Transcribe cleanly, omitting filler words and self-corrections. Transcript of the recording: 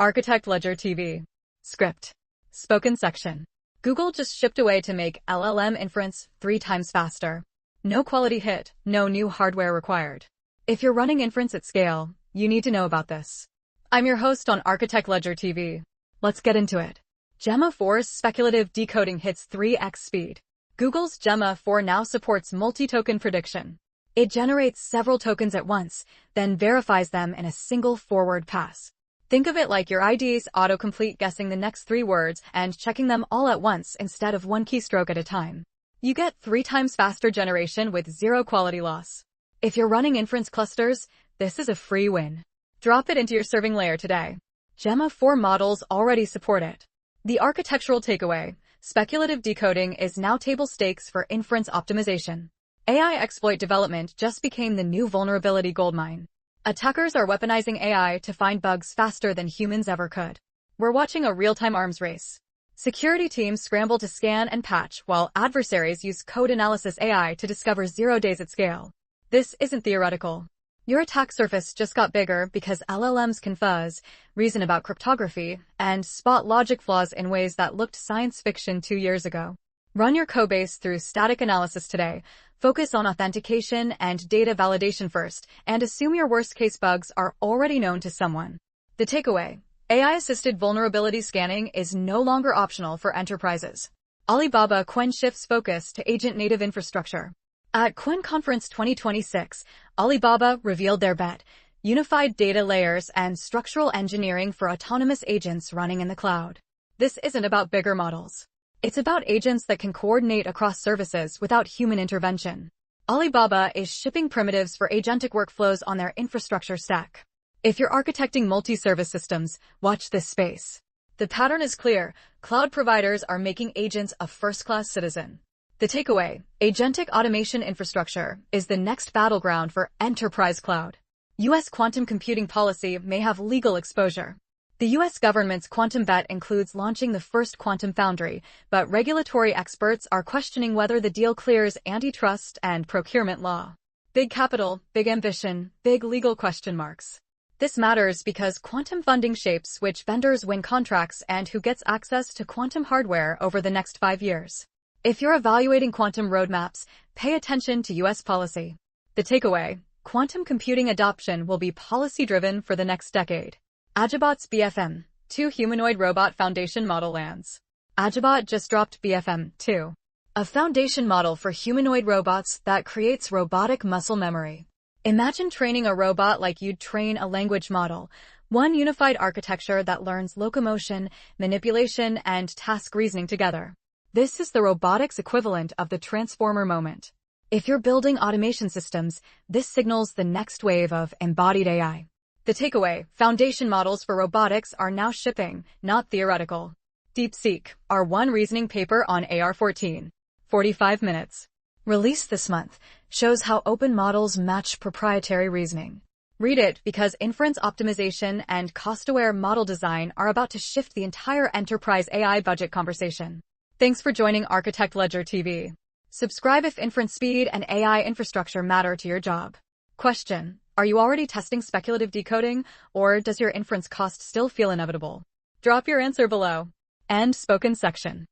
Architect Ledger TV. Script. Spoken section. Google just shipped away to make LLM inference 3 times faster. No quality hit, no new hardware required. If you're running inference at scale, you need to know about this. I'm your host on Architect Ledger TV. Let's get into it. Gemma 4's speculative decoding hits 3x speed. Google's Gemma 4 now supports multi-token prediction. It generates several tokens at once, then verifies them in a single forward pass. Think of it like your ID's autocomplete guessing the next 3 words and checking them all at once instead of one keystroke at a time. You get 3 times faster generation with 0 quality loss. If you're running inference clusters, this is a free win. Drop it into your serving layer today. Gemma 4 models already support it. The architectural takeaway: speculative decoding is now table stakes for inference optimization. AI exploit development just became the new vulnerability goldmine. Attackers are weaponizing AI to find bugs faster than humans ever could. We're watching a real-time arms race. Security teams scramble to scan and patch, while adversaries use code analysis AI to discover 0 days at scale. This isn't theoretical. Your attack surface just got bigger because LLMs can fuzz, reason about cryptography, and spot logic flaws in ways that looked science fiction 2 years ago. Run your codebase through static analysis today. Focus on authentication and data validation first, and assume your worst-case bugs are already known to someone. The takeaway: AI-assisted vulnerability scanning is no longer optional for enterprises. Alibaba Qwen shifts focus to agent-native infrastructure. At Qwen Conference 2026, Alibaba revealed their bet: unified data layers and structural engineering for autonomous agents running in the cloud. This isn't about bigger models. It's about agents that can coordinate across services without human intervention. Alibaba is shipping primitives for agentic workflows on their infrastructure stack. If you're architecting multi-service systems, watch this space. The pattern is clear: cloud providers are making agents a first-class citizen. The takeaway: agentic automation infrastructure is the next battleground for enterprise cloud. U.S. quantum computing policy may have legal exposure. The U.S. government's quantum bet includes launching the first quantum foundry, but regulatory experts are questioning whether the deal clears antitrust and procurement law. Big capital, big ambition, big legal question marks. This matters because quantum funding shapes which vendors win contracts and who gets access to quantum hardware over the next 5 years. If you're evaluating quantum roadmaps, pay attention to U.S. policy. The takeaway: quantum computing adoption will be policy-driven for the next decade. AGIBOT's BFM 2 humanoid robot foundation model lands. AGIBOT just dropped BFM 2, a foundation model for humanoid robots that creates robotic muscle memory. Imagine training a robot like you'd train a language model, one unified architecture that learns locomotion, manipulation, and task reasoning together. This is the robotics equivalent of the Transformer moment. If you're building automation systems, this signals the next wave of embodied AI. The takeaway: foundation models for robotics are now shipping, not theoretical. DeepSeek, R1 reasoning paper on AR14. 45 minutes. Released this month, shows how open models match proprietary reasoning. Read it because inference optimization and cost-aware model design are about to shift the entire enterprise AI budget conversation. Thanks for joining Architect Ledger TV. Subscribe if inference speed and AI infrastructure matter to your job. Question: are you already testing speculative decoding, or does your inference cost still feel inevitable? Drop your answer below. End spoken section.